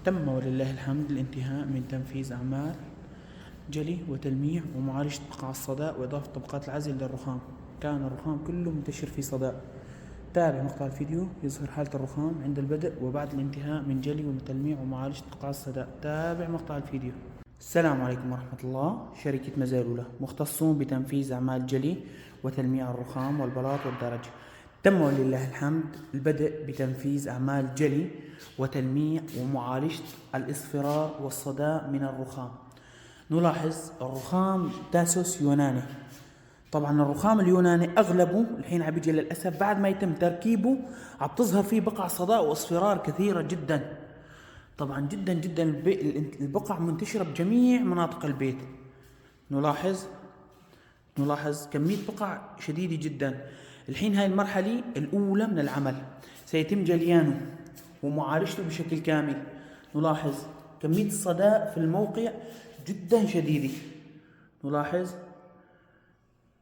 تم ولله الحمد الانتهاء من تنفيذ أعمال جلي وتلميع ومعالجة بقع الصدأ وإضافة طبقات العزل للرخام. كان الرخام كله منتشر في صدأ. تابع مقطع الفيديو يظهر حالة الرخام عند البدء وبعد الانتهاء من جلي وتلميع ومعالجة بقع الصدأ. تابع مقطع الفيديو. السلام عليكم ورحمة الله. شركة مزارولة مختصون بتنفيذ أعمال جلي وتلميع الرخام والبلاط والدرج. تم ولله الحمد البدء بتنفيذ أعمال جلي وتلميع ومعالجة الإصفرار والصدى من الرخام. نلاحظ الرخام داسوس يوناني. طبعا الرخام اليوناني أغلبه الحين عم بيجي للأسف بعد ما يتم تركيبه عم تظهر فيه بقع صدى وإصفرار كثيرة جدا. طبعا جدا جدا البقع منتشرة بجميع مناطق البيت. نلاحظ كمية بقع شديدة جدا. الحين هاي المرحلة الأولى من العمل سيتم جليانه ومعالجته بشكل كامل. نلاحظ كمية الصدى في الموقع جدا شديدة.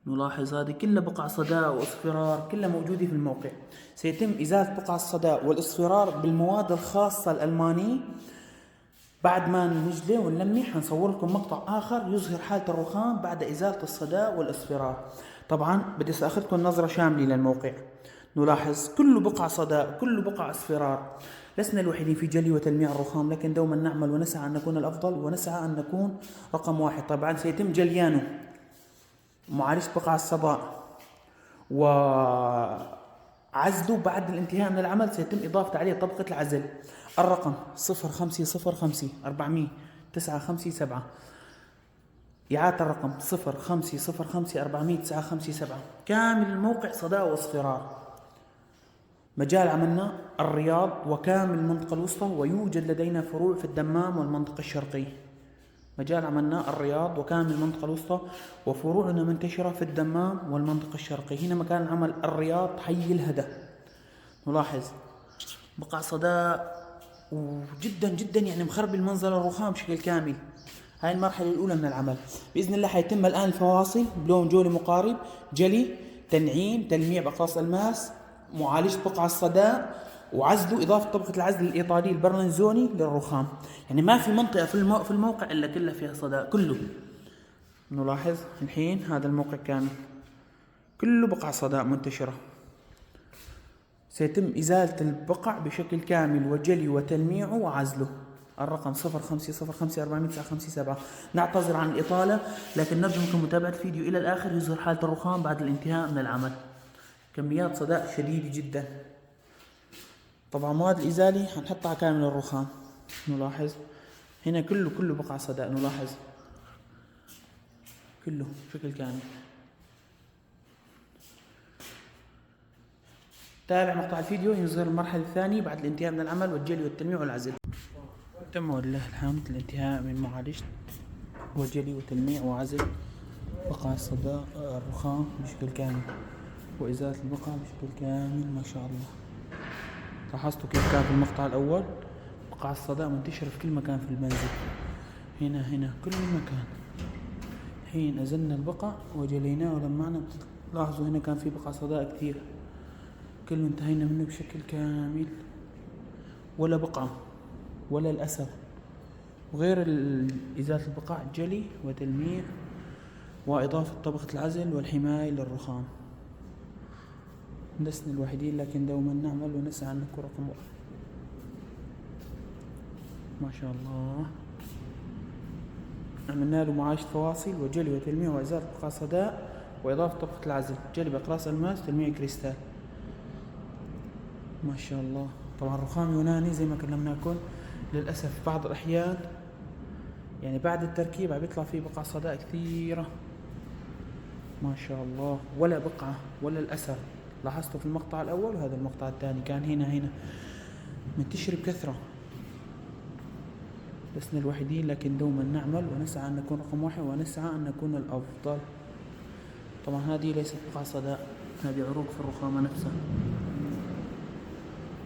نلاحظ هذه كلها بقع صدى واصفرار كلها موجودة في الموقع. سيتم إزالة بقع الصدى والاصفرار بالمواد الخاصة الألمانية. بعد ما نجله ونلمي حنصور لكم مقطع آخر يظهر حالة الرخام بعد إزالة الصدى والاصفرار. طبعا بدي أخذكم نظرة شاملة للموقع. نلاحظ كله بقع صدى كله بقع اصفرار. لسنا الوحيدين في جلي وتلميع الرخام، لكن دوما نعمل ونسعى أن نكون الأفضل ونسعى أن نكون رقم واحد. طبعا سيتم جليانه ومعالجة بقع الصدى وعزله بعد الانتهاء من العمل. سيتم إضافة عليه طبقة العزل. الرقم 0505-400-957. إعادة الرقم 0505-400-957. كامل الموقع صدى واصفرار. مجال عملنا الرياض وكامل المنطقة الوسطى، ويوجد لدينا فروع في الدمام والمنطقة الشرقية. مجال عملنا الرياض وكامل المنطقة الوسطى وفروعنا منتشرة في الدمام والمنطقة الشرقية. هنا مكان العمل الرياض حي الهدى. نلاحظ بقع صدى وجدا جدا يعني مخرب المنظر الرخام بشكل كامل. هاي المرحلة الأولى من العمل. بإذن الله حيتم الآن الفواصل بلون جولي مقارب، جلي، تنعيم، تلميع بأقراص الماس، معالجة بقع الصدى وعزله، إضافة طبقة العزل الإيطالي البرلنزوني للرخام. يعني ما في منطقة في الموقع إلا كلها فيها صدى كله. نلاحظ الحين هذا الموقع كامل كله بقع صدى منتشرة. سيتم إزالة البقع بشكل كامل وجلي وتلميعه وعزله. الرقم 0505-400-957. نعتذر عن الإطالة، لكن نرجو منكم متابعة الفيديو إلى الآخر يظهر حالة الرخام بعد الانتهاء من العمل. كميات صدى شديدة جدا. طبعا مواد الإزالة حنحطها كامل الرخام. نلاحظ هنا كله بقع صدى. نلاحظ كله بشكل كامل. تابع مقطع الفيديو يظهر المرحلة الثانية بعد الانتهاء من العمل والجلي والتلميع والعزل. تم ولله الحمد الانتهاء من معالجة وجلي وتلميع وعزل بقع الصدى الرخام بشكل كامل وإزالة البقع بشكل كامل. ما شاء الله. لاحظتوا كيف كان في المقطع الأول بقع الصدى منتشرة في كل مكان في المنزل. هنا كل مكان. الحين أزلنا البقع وجليناه ولمعنا. لاحظوا هنا كان في بقع صدى كثير. كله انتهينا منه بشكل كامل. ولا بقعة ولا الأثر. وغير إزالة البقع جلي وتلميع وإضافة طبقة العزل والحماية للرخام. لسنا الوحيدين، لكن دوما نعمل ونسعى أن نكون رقم واحد. ما شاء الله. عملنا له معالجة فواصل وجلي وتلميع وإزالة بقع صدى وإضافة طبقة العزل، جلي بأقراص الماس، تلميع كريستال. ما شاء الله. طبعا رخام يوناني زي ما كلمناكم. للأسف بعض الأحيان يعني بعد التركيب عم بيطلع فيه بقع صدى كثيرة. ما شاء الله. ولا بقعة ولا الأثر. لاحظتوا في المقطع الأول وهذا المقطع الثاني كان هنا منتشر بكثرة. لسنا الوحيدين، لكن دوما نعمل ونسعى أن نكون رقم واحد ونسعى أن نكون الأفضل. طبعا هذه ليست بقع صدى، هذه عروق في الرخامة نفسها.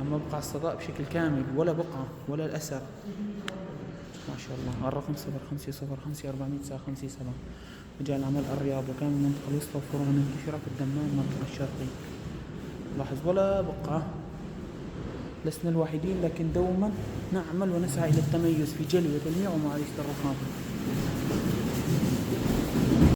أما بقع الصدى بشكل كامل ولا بقعة ولا الأثر. ما شاء الله. الرقم 0505-400-957. مجال عمل الرياض وكان المنطقة الوسطى وفروع منتشرة في الدمام والمنطقة الشرقية. لاحظ ولا بقعة لسنا الوحيدين، لكن دوما نعمل ونسعى إلى التميز في جلب وتلميع ومعالجة الرخام.